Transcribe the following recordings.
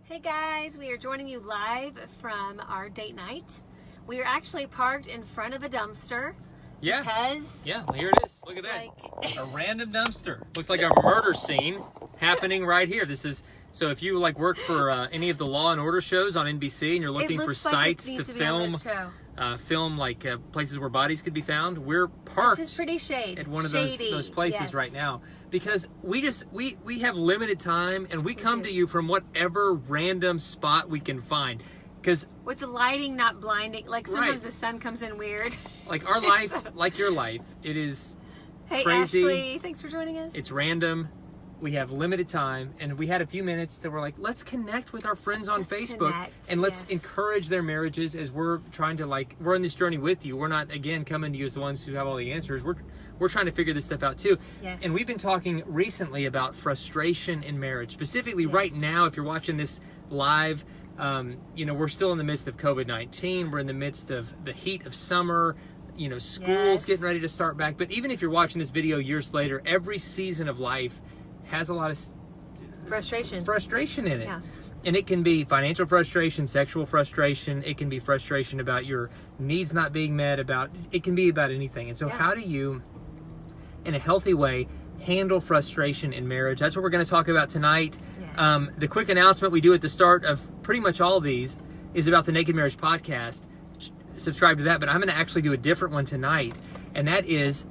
Hey guys, we are joining you live from our date night. We are actually parked in front of a dumpster. Yeah. Because yeah, here it is. Look at that. A random dumpster. Looks like a murder scene happening right here. This is so if you work for any of the Law and Order shows on NBC and you're looking for sites to film places where bodies could be found, we're parked this is pretty at one of those places right now because we have limited time and we come to you from whatever random spot we can find. Because with the lighting not blinding, sometimes the sun comes in weird. Like our life, like your life, it is Hey crazy. Ashley, thanks for joining us. It's random. We have limited time, and we had a few minutes that we're like, let's connect with our friends on Facebook and let's encourage their marriages as we're trying to we're on this journey with you. We're not again coming to you as the ones who have all the answers. We're trying to figure this stuff out too. Yes. And we've been talking recently about frustration in marriage, specifically right now. If you're watching this live, we're still in the midst of COVID-19. We're in the midst of the heat of summer. School's getting ready to start back. But even if you're watching this video years later, every season of life has a lot of frustration in it. Yeah. And it can be financial frustration, sexual frustration. It can be frustration about your needs not being met. It can be about anything. And so how do you, in a healthy way, handle frustration in marriage? That's what we're going to talk about tonight. Yes. The quick announcement we do at the start of pretty much all of these is about the Naked Marriage Podcast. Subscribe to that, but I'm going to actually do a different one tonight, and that is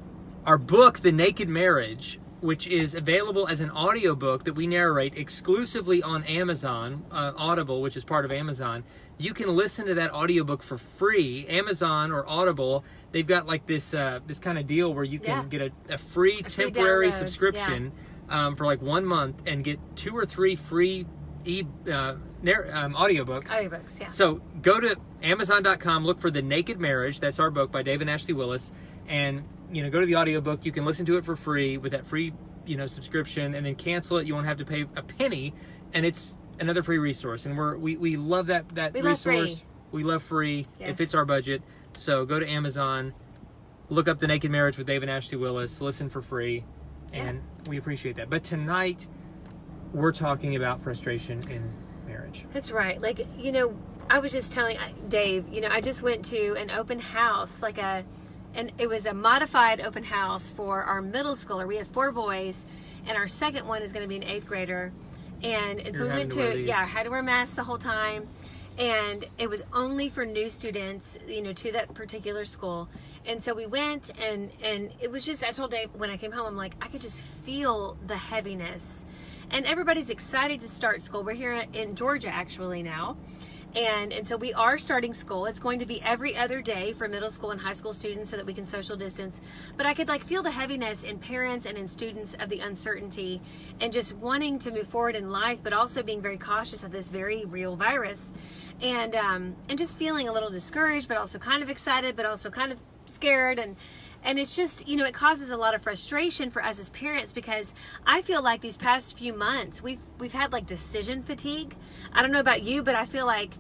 our book, The Naked Marriage, which is available as an audiobook that we narrate exclusively on Amazon, Audible, which is part of Amazon. You can listen to that audiobook for free. Amazon or Audible, they've got this kind of deal where you can get a free temporary subscription for 1 month and get 2 or 3 free audiobooks. Audiobooks, yeah. So go to Amazon.com, look for The Naked Marriage. That's our book by Dave and Ashley Willis. And go to the audiobook. You can listen to it for free with that free, subscription, and then cancel it. You won't have to pay a penny, and it's another free resource. And we love that resource. We love free. Yes. It fits our budget. So go to Amazon, look up The Naked Marriage with Dave and Ashley Willis, listen for free, and we appreciate that. But tonight, we're talking about frustration in marriage. That's right. I was just telling Dave, I just went to an open house, and it was a modified open house for our middle schooler. We have 4 boys, and our second one is going to be an 8th grader. And so we went to had to wear masks the whole time. And it was only for new students, to that particular school. And so we went, and it was just, I told Dave when I came home, I'm like, I could just feel the heaviness. And everybody's excited to start school. We're here in Georgia actually now. And so we are starting school. It's going to be every other day for middle school and high school students so that we can social distance. But I could feel the heaviness in parents and in students of the uncertainty and just wanting to move forward in life, but also being very cautious of this very real virus. And just feeling a little discouraged, but also kind of excited, but also kind of scared. And it's just, it causes a lot of frustration for us as parents because I feel like these past few months, we've had decision fatigue. I don't know about you, but I feel like,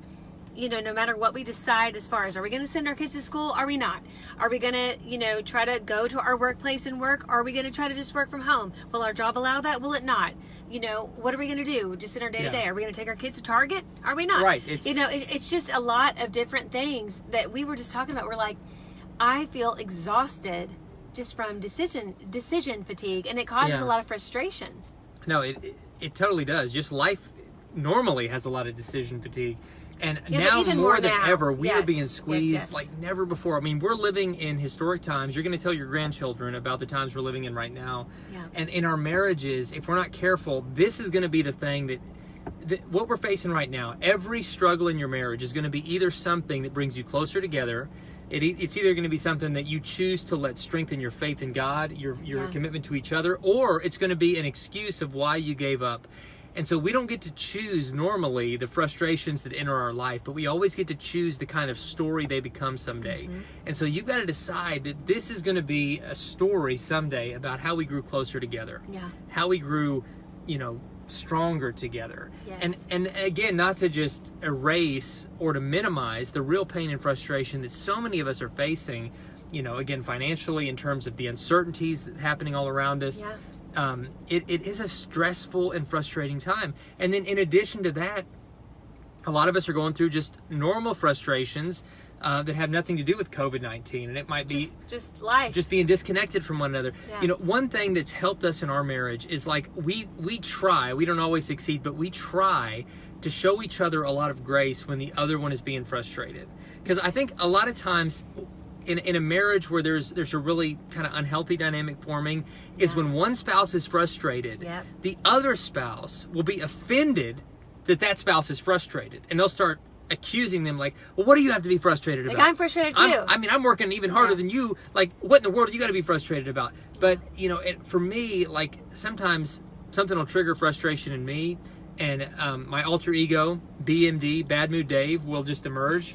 no matter what we decide as far as, are we going to send our kids to school? Are we not? Are we going to, try to go to our workplace and work? Are we going to try to just work from home? Will our job allow that? Will it not? What are we going to do just in our day-to-day? Are we going to take our kids to Target? Are we not? Right. It's just a lot of different things that we were just talking about. We're like, I feel exhausted just from decision fatigue, and it causes a lot of frustration. No, it totally does. Just life normally has a lot of decision fatigue. And now more than ever, we are being squeezed like never before. I mean, we're living in historic times. You're going to tell your grandchildren about the times we're living in right now. Yeah. And in our marriages, if we're not careful, this is going to be the thing that what we're facing right now. Every struggle in your marriage is going to be either something that brings you closer together. It's either going to be something that you choose to let strengthen your faith in God, your commitment to each other, or it's going to be an excuse of why you gave up. And so we don't get to choose normally the frustrations that enter our life, but we always get to choose the kind of story they become someday. Mm-hmm. And so you've got to decide that this is going to be a story someday about how we grew closer together, how we grew, stronger together. Yes. And again, not to just erase or to minimize the real pain and frustration that so many of us are facing, again, financially in terms of the uncertainties happening all around us. Yeah. It is a stressful and frustrating time. And then in addition to that, A lot of us are going through just normal frustrations that have nothing to do with COVID-19, and it might be just life, just being disconnected from one another. Yeah. You know, one thing that's helped us in our marriage is like we try. We don't always succeed, but we try to show each other a lot of grace when the other one is being frustrated. Because I think a lot of times in a marriage where there's a really kind of unhealthy dynamic forming is when one spouse is frustrated, the other spouse will be offended that spouse is frustrated, and they'll start accusing them like, well, what do you have to be frustrated about? I'm frustrated too. I'm working even harder than you. Like, what in the world do you got to be frustrated about? But, you know, for me, like, sometimes something will trigger frustration in me, and my alter ego, BMD, Bad Mood Dave, will just emerge.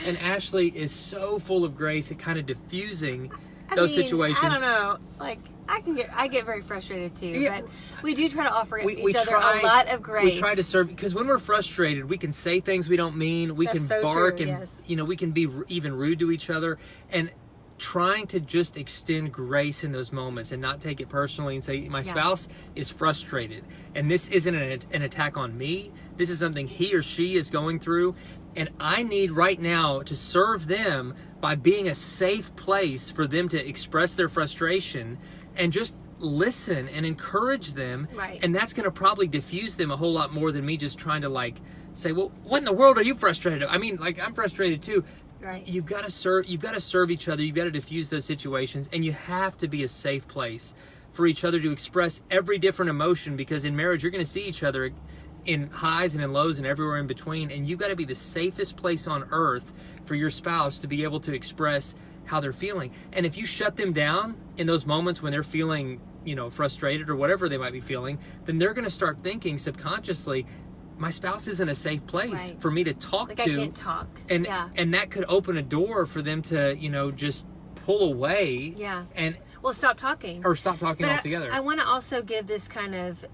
And Ashley is so full of grace at kind of diffusing those situations. I don't know. Like, I get very frustrated too, but we do try to offer each other a lot of grace. We try to serve, because when we're frustrated, we can say things we don't mean. We can bark, and you know, we can be even rude to each other. And trying to just extend grace in those moments and not take it personally and say, my spouse is frustrated, and this isn't an attack on me. This is something he or she is going through, and I need right now to serve them by being a safe place for them to express their frustration and just listen and encourage them. Right. And that's going to probably diffuse them a whole lot more than me just trying to like say, well, what in the world are you frustrated? I mean, like, I'm frustrated too. Right. You've got to serve each other. You've got to diffuse those situations, and you have to be a safe place for each other to express every different emotion, because in marriage you're going to see each other in highs and in lows and everywhere in between, and you've got to be the safest place on earth for your spouse to be able to express how they're feeling. And if you shut them down in those moments when they're feeling, you know, frustrated or whatever they might be feeling, then they're going to start thinking subconsciously, my spouse isn't a safe place for me to talk to. I can't talk. And that could open a door for them to, you know, just pull away. Yeah. And stop talking. Or stop talking altogether. I want to also give this kind of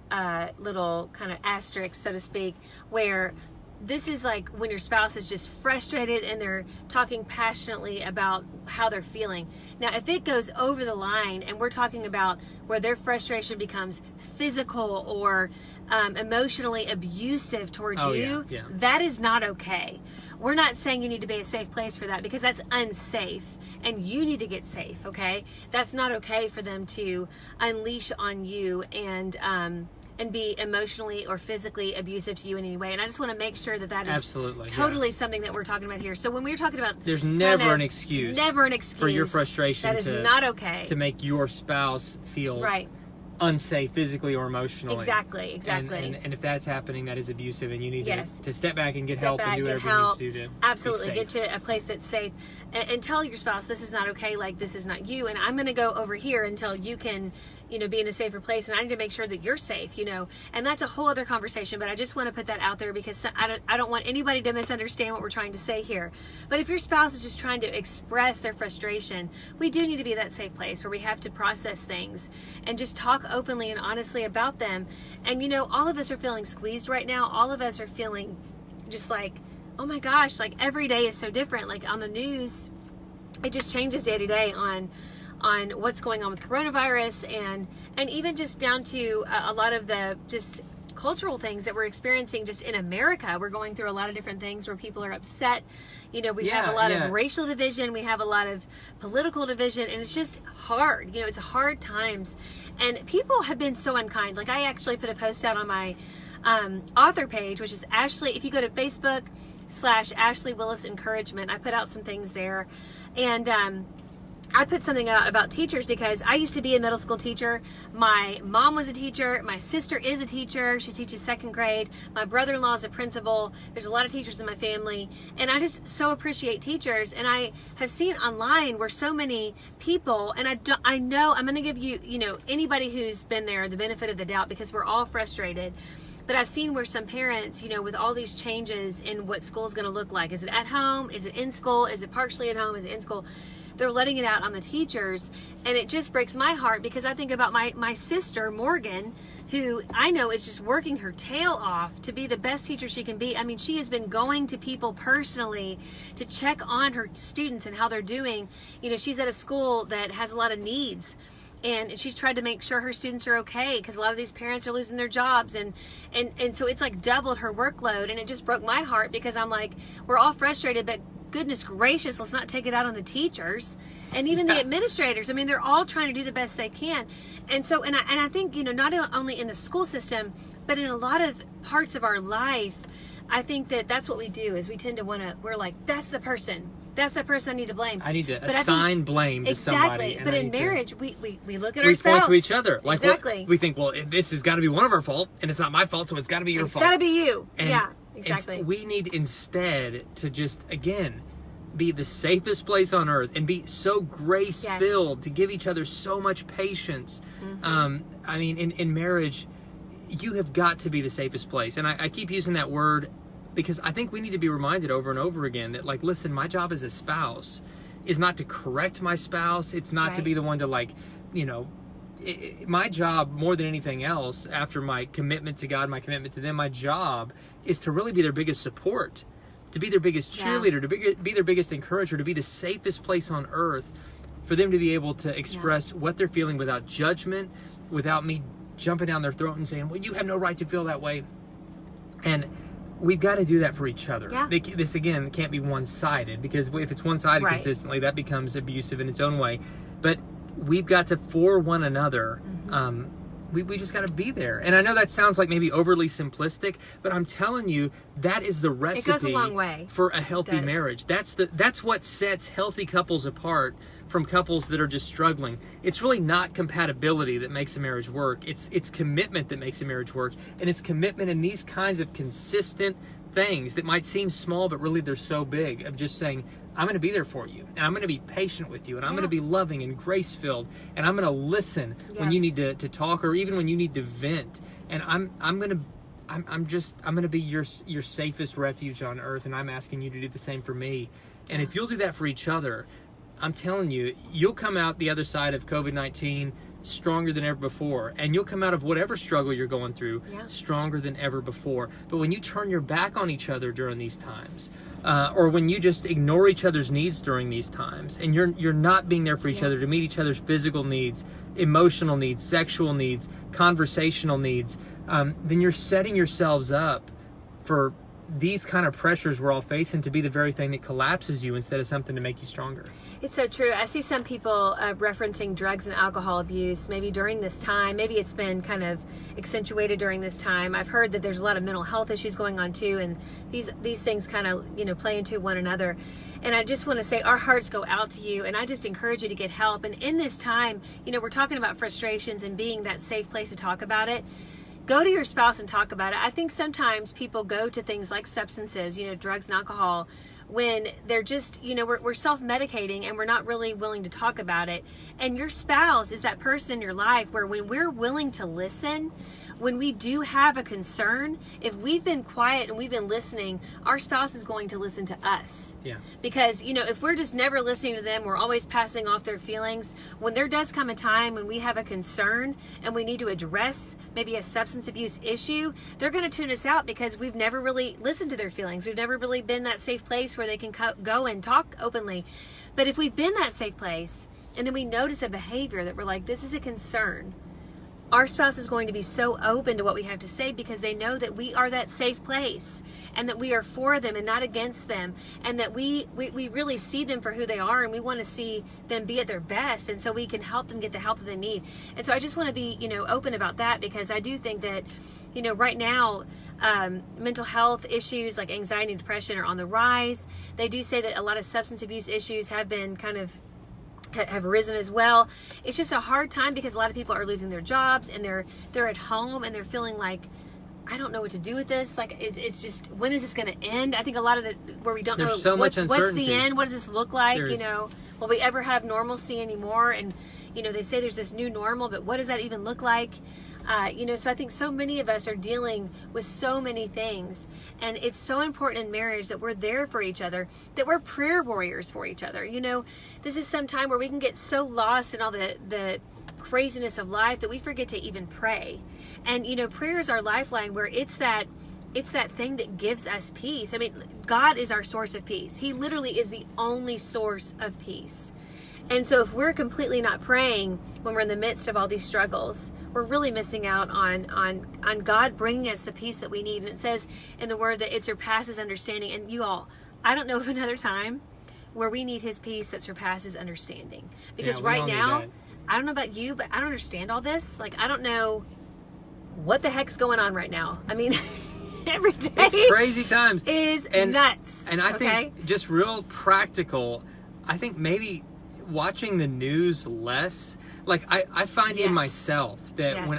little kind of asterisk, so to speak, where this is like when your spouse is just frustrated and they're talking passionately about how they're feeling. Now, if it goes over the line and we're talking about where their frustration becomes physical or emotionally abusive towards you, that is not okay. We're not saying you need to be a safe place for that, because that's unsafe and you need to get safe, okay? That's not okay for them to unleash on you and be emotionally or physically abusive to you in any way. And I just want to make sure that is totally something that we're talking about here. So when we're talking about, there's never an excuse for your frustration. That is not okay to make your spouse feel unsafe physically or emotionally. Exactly. And if that's happening, that is abusive, and you need to step back and get help and do whatever you need to do to absolutely get to a place that's safe, and tell your spouse, this is not okay, like, this is not you, and I'm going to go over here until you can, you know, be in a safer place, and I need to make sure that you're safe, you know. And that's a whole other conversation, but I just want to put that out there, because I don't want anybody to misunderstand what we're trying to say here. But if your spouse is just trying to express their frustration, we do need to be that safe place where we have to process things and just talk openly and honestly about them. And, you know, all of us are feeling squeezed right now. All of us are feeling just like, oh my gosh, like every day is so different. Like on the news, it just changes day to day on what's going on with coronavirus, and even just down to a lot of the just cultural things that we're experiencing just in America. We're going through a lot of different things where people are upset. You know, we have a lot of racial division, we have a lot of political division, and it's just hard. You know, it's hard times, and people have been so unkind. Like, I actually put a post out on my author page, which is Ashley. If you go to Facebook/Ashley Willis Encouragement, I put out some things there, and I put something out about teachers, because I used to be a middle school teacher. My mom was a teacher. My sister is a teacher. She teaches 2nd grade. My brother-in-law is a principal. There's a lot of teachers in my family, and I just so appreciate teachers. And I have seen online where so many people, and I know I'm going to give you, you know, anybody who's been there the benefit of the doubt, because we're all frustrated. But I've seen where some parents, you know, with all these changes in what school is going to look like, is it at home? Is it in school? Is it partially at home? Is it in school? They're letting it out on the teachers, and it just breaks my heart, because I think about my sister Morgan, who I know is just working her tail off to be the best teacher she can be. I mean, she has been going to people personally to check on her students and how they're doing. You know, she's at a school that has a lot of needs, and she's tried to make sure her students are okay, because a lot of these parents are losing their jobs, and so it's like doubled her workload, and it just broke my heart, because I'm like, we're all frustrated, but goodness gracious, let's not take it out on the teachers and even the administrators. I mean, they're all trying to do the best they can. And so, and I think, not only in the school system, but in a lot of parts of our life, I think that's what we do, is we tend to we're like, that's the person I need to blame. I need to assign blame to somebody. Exactly. But in marriage, we look at our spouse. We point to each other. Like, exactly. We think, well, this has got to be one of our fault, and it's not my fault, so it's got to be your fault. It's got to be you. And exactly. And we need instead to just, again, be the safest place on earth and be so grace-filled, to give each other so much patience. I mean, in marriage, you have got to be the safest place. And I keep using that word because I think we need to be reminded over and over again that, like, listen, my job as a spouse is not to correct my spouse. It's not to be the one to, like, my job, more than anything else, after my commitment to God, my commitment to them, my job is to really be their biggest support, to be their biggest cheerleader, to be their biggest encourager, to be the safest place on earth for them to be able to express what they're feeling without judgment, without me jumping down their throat and saying, well, you have no right to feel that way. And we've got to do that for each other. This, again, can't be one-sided, because if it's one-sided consistently, that becomes abusive in its own way. But we've got to, for one another, we just got to be there. And I know that sounds like maybe overly simplistic, but I'm telling you, that is the recipe. It goes a long way for a healthy marriage. That's what sets healthy couples apart from couples that are just struggling. It's really not compatibility that makes a marriage work. It's commitment that makes a marriage work. And it's commitment in these kinds of consistent things that might seem small, but really they're so big, of just saying, I'm going to be there for you, and I'm going to be patient with you, and I'm going to be loving and grace-filled, and I'm going to listen when you need to talk, or even when you need to vent. And I'm going to be your safest refuge on earth, and I'm asking you to do the same for me. And if you'll do that for each other, I'm telling you, you'll come out the other side of COVID-19 stronger than ever before, and you'll come out of whatever struggle you're going through stronger than ever before. But when you turn your back on each other during these times, or when you just ignore each other's needs during these times, and you're not being there for each other to meet each other's physical needs, emotional needs, sexual needs, conversational needs, then you're setting yourselves up for these kind of pressures we're all facing to be the very thing that collapses you instead of something to make you stronger. It's so true. I see some people referencing drugs and alcohol abuse maybe during this time. Maybe it's been kind of accentuated during this time. I've heard that there's a lot of mental health issues going on too, and these things kind of play into one another. And I just want to say our hearts go out to you, and I just encourage you to get help. And in this time, we're talking about frustrations and being that safe place to talk about it. Go to your spouse and talk about it. I think sometimes people go to things like substances, drugs and alcohol, when they're just, we're self-medicating and we're not really willing to talk about it. And your spouse is that person in your life where when we're willing to listen, when we do have a concern, if we've been quiet and we've been listening, our spouse is going to listen to us. Yeah. Because, if we're just never listening to them, we're always passing off their feelings. When there does come a time when we have a concern and we need to address maybe a substance abuse issue, they're going to tune us out because we've never really listened to their feelings. We've never really been that safe place where they can go and talk openly. But if we've been that safe place and then we notice a behavior that we're like, this is a concern, our spouse is going to be so open to what we have to say because they know that we are that safe place and that we are for them and not against them, and that we really see them for who they are, and we want to see them be at their best, and so we can help them get the help that they need. And so I just want to be open about that, because I do think that right now mental health issues like anxiety and depression are on the rise. They do say that a lot of substance abuse issues have been have risen as well. It's just a hard time because a lot of people are losing their jobs, and they're at home and they're feeling like, I don't know what to do with this. Like it's just, when is this going to end? I think a lot of where we don't know so much what's the end. What does this look like? Will we ever have normalcy anymore? And they say there's this new normal, but what does that even look like? So I think so many of us are dealing with so many things, and it's so important in marriage that we're there for each other, that we're prayer warriors for each other. This is some time where we can get so lost in all the craziness of life that we forget to even pray. And, prayer is our lifeline, where it's that thing that gives us peace. I mean, God is our source of peace. He literally is the only source of peace. And so if we're completely not praying when we're in the midst of all these struggles, we're really missing out on God bringing us the peace that we need. And it says in the word that it surpasses understanding. And you all, I don't know of another time where we need his peace that surpasses understanding. Because right now, I don't know about you, but I don't understand all this. Like, I don't know what the heck's going on right now. I mean, every day it's crazy times. Is nuts. And I think just real practical, I think maybe watching the news less. Like I find in myself that when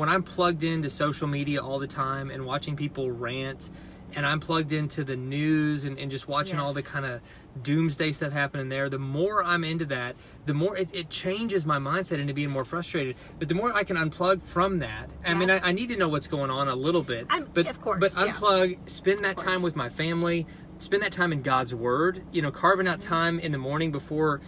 I'm plugged into social media all the time and watching people rant, and I'm plugged into the news and just watching all the kind of doomsday stuff happening there, the more I'm into that, the more it changes my mindset into being more frustrated. But the more I can unplug from that, I mean, I need to know what's going on a little bit. But unplug, spend that time with my family, spend that time in God's Word, carving out time in the morning before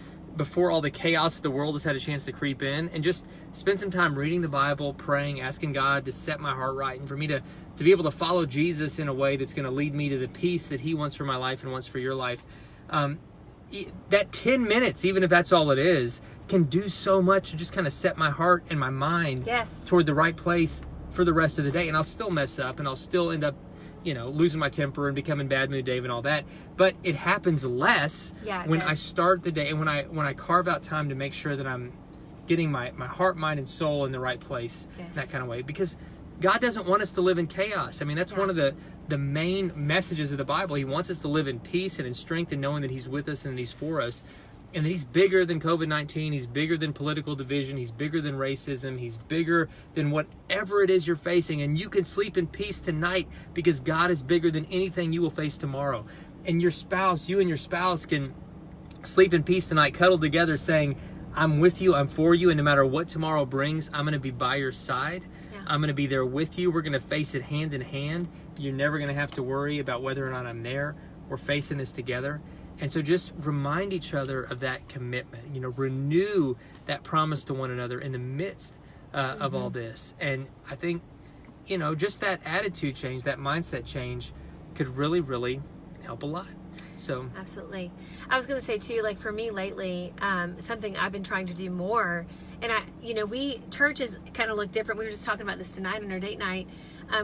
all the chaos of the world has had a chance to creep in, and just spend some time reading the Bible, praying, asking God to set my heart right, and for me to be able to follow Jesus in a way that's going to lead me to the peace that he wants for my life and wants for your life. That 10 minutes, even if that's all it is, can do so much to just kind of set my heart and my mind toward the right place for the rest of the day. And I'll still mess up, and I'll still end up losing my temper and becoming bad mood Dave and all that. But it happens less when I start the day, and when I carve out time to make sure that I'm getting my heart, mind, and soul in the right place, that kind of way. Because God doesn't want us to live in chaos. I mean, that's one of the main messages of the Bible. He wants us to live in peace and in strength, and knowing that he's with us and that he's for us. And that he's bigger than COVID-19. He's bigger than political division. He's bigger than racism. He's bigger than whatever it is you're facing. And you can sleep in peace tonight because God is bigger than anything you will face tomorrow. And you and your spouse can sleep in peace tonight, cuddled together, saying, I'm with you, I'm for you, and no matter what tomorrow brings, I'm going to be by your side. I'm going to be there with you. We're going to face it hand in hand. You're never going to have to worry about whether or not I'm there. We're facing this together. And so just remind each other of that commitment, renew that promise to one another in the midst of all this. And I think, just that attitude change, that mindset change could really, really help a lot. So absolutely. I was going to say too, like for me lately, something I've been trying to do more, and churches kind of look different. We were just talking about this tonight on our date night.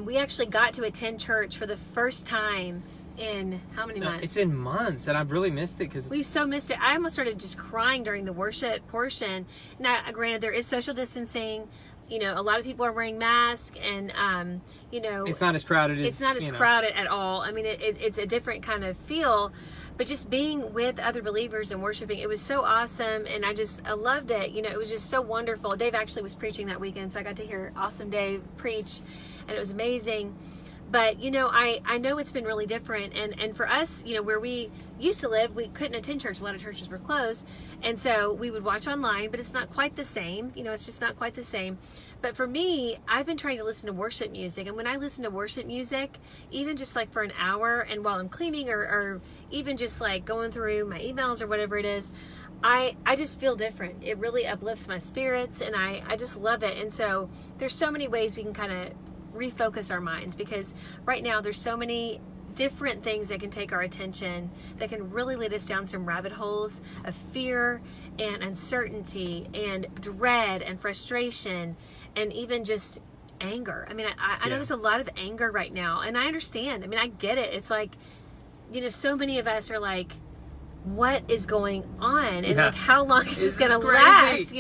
We actually got to attend church for the first time in how many months? It's been months, and I've really missed it because we've so missed it. I almost started just crying during the worship portion. Now, granted, there is social distancing. A lot of people are wearing masks, and it's not as crowded. It's not as crowded at all. I mean, it's a different kind of feel. But just being with other believers and worshiping, it was so awesome, and I loved it. It was just so wonderful. Dave actually was preaching that weekend, so I got to hear awesome Dave preach, and it was amazing. But, I know it's been really different. And for us, where we used to live, we couldn't attend church. A lot of churches were closed. And so we would watch online, but it's not quite the same. It's just not quite the same. But for me, I've been trying to listen to worship music. And when I listen to worship music, even just like for an hour, and while I'm cleaning or even just like going through my emails or whatever it is, I just feel different. It really uplifts my spirits, and I just love it. And so there's so many ways we can kind of refocus our minds, because right now there's so many different things that can take our attention that can really lead us down some rabbit holes of fear and uncertainty and dread and frustration and even just anger. I mean, I know there's a lot of anger right now, and I understand. I mean, I get it. It's like, so many of us are like, what is going on? And like, how long is this going to last?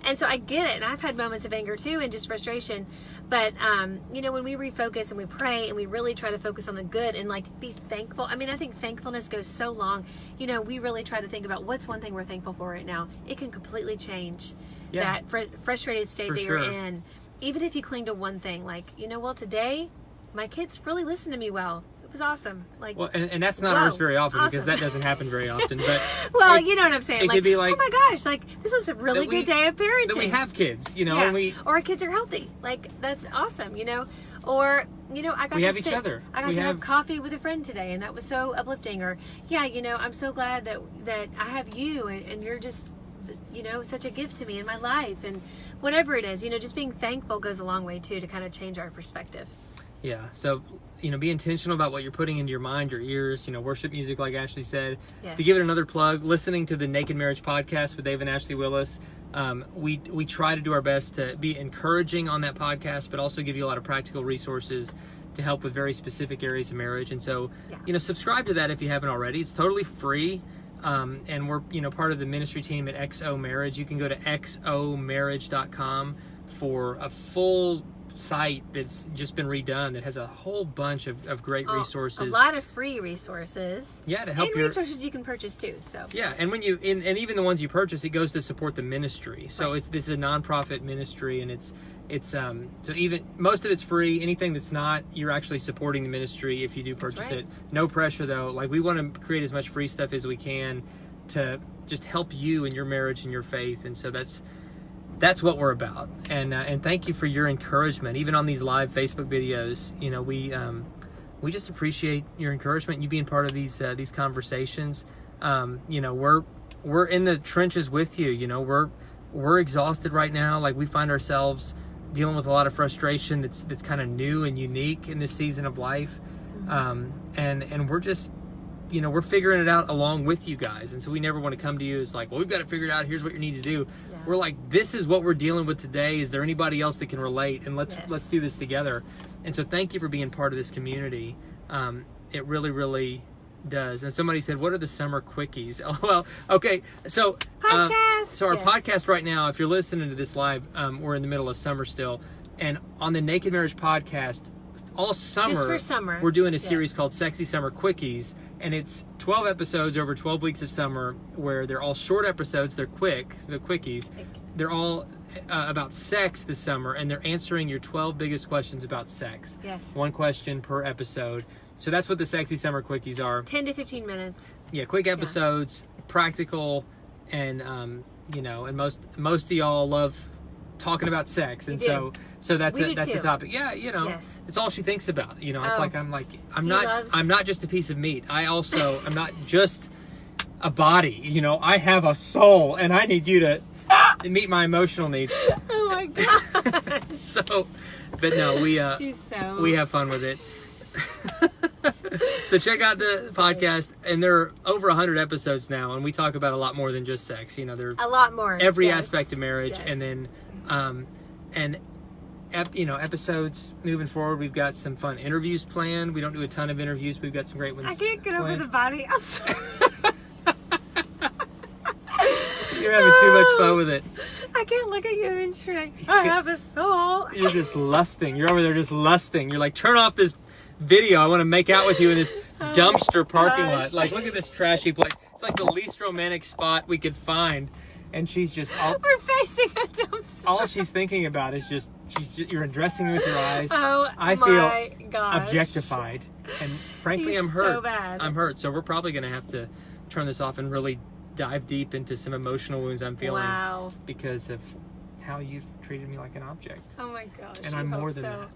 And so I get it. And I've had moments of anger too, and just frustration. But, when we refocus and we pray and we really try to focus on the good and like be thankful. I mean, I think thankfulness goes so long. We really try to think about what's one thing we're thankful for right now. It can completely change that frustrated state that you're in. Even if you cling to one thing, like, today my kids really listened to me well. It was awesome. Like, well, and that's not ours very often, because that doesn't happen very often. But well, you know what I'm saying. It could be like, oh my gosh, like this was a really good day of parenting. That we have kids, and or our kids are healthy. Like that's awesome, Or I got have each other. I got to have coffee with a friend today, and that was so uplifting. Or I'm so glad that I have you, and you're just such a gift to me in my life, and whatever it is, just being thankful goes a long way too to kind of change our perspective. Yeah. So, be intentional about what you're putting into your mind, your ears, worship music, like Ashley said. Yes. To give it another plug, listening to the Naked Marriage podcast with Dave and Ashley Willis. We try to do our best to be encouraging on that podcast, but also give you a lot of practical resources to help with very specific areas of marriage. And so, subscribe to that if you haven't already. It's totally free. And we're, part of the ministry team at XO Marriage. You can go to xomarriage.com for a full site that's just been redone that has a whole bunch of great resources. A lot of free resources. Yeah, to help and resources you can purchase too. So yeah, and when and even the ones you purchase, it goes to support the ministry. So this is a nonprofit ministry, and it's so even most of it's free. Anything that's not, you're actually supporting the ministry if you do purchase it. No pressure though. Like, we want to create as much free stuff as we can to just help you in your marriage and your faith. And so that's what we're about. And thank you for your encouragement, even on these live Facebook videos. We just appreciate your encouragement and you being part of these conversations. We're in the trenches with you. We're exhausted right now. Like, we find ourselves dealing with a lot of frustration that's kind of new and unique in this season of life. And we're just, we're figuring it out along with you guys. And so we never want to come to you as like, well, we've got it figured out. Here's what you need to do. Yeah. We're like, this is what we're dealing with today. Is there anybody else that can relate? And let's do this together. And so thank you for being part of this community. It really, really does. And somebody said, what are the summer quickies? Oh, well, okay. So podcast. Our podcast right now, if you're listening to this live, we're in the middle of summer still. And on the Naked Marriage podcast, all summer, just for summer, we're doing a series called Sexy Summer Quickies. And it's 12 episodes over 12 weeks of summer, where they're all short episodes. They're quick, the quickies. They're all about sex this summer, and they're answering your 12 biggest questions about sex. Yes. One question per episode. So that's what the Sexy Summer Quickies are. 10 to 15 minutes. Yeah, quick episodes, practical, and and most of y'all love talking about sex, and so that's the topic. Yeah, it's all she thinks about. I'm not just a piece of meat. I'm not just a body. I have a soul, and I need you to meet my emotional needs. Oh my god. But no, we have fun with it. So check out the podcast, and there are over 100 episodes now, and we talk about a lot more than just sex. There a lot more. Every aspect of marriage, and then episodes moving forward. We've got some fun interviews planned. We don't do a ton of interviews, but we've got some great ones. I can't get over the body. I'm sorry. You're having too much fun with it. I can't look at you and shrink. I have a soul. You're just lusting. You're over there just lusting. You're like, turn off this video. I want to make out with you in this dumpster parking lot. Like, look at this trashy place. It's like the least romantic spot we could find. And she's just we're facing a dumpster. All she's thinking about is you're undressing me with your eyes. Oh, I feel objectified, and frankly, I'm hurt. So bad. I'm hurt. So we're probably going to have to turn this off and really dive deep into some emotional wounds I'm feeling because of how you've treated me like an object. Oh my gosh! And I'm more than that.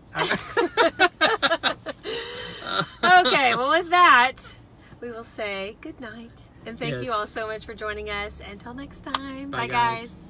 Okay, well, with that, we will say good night. And thank you all so much for joining us. Until next time. Bye guys.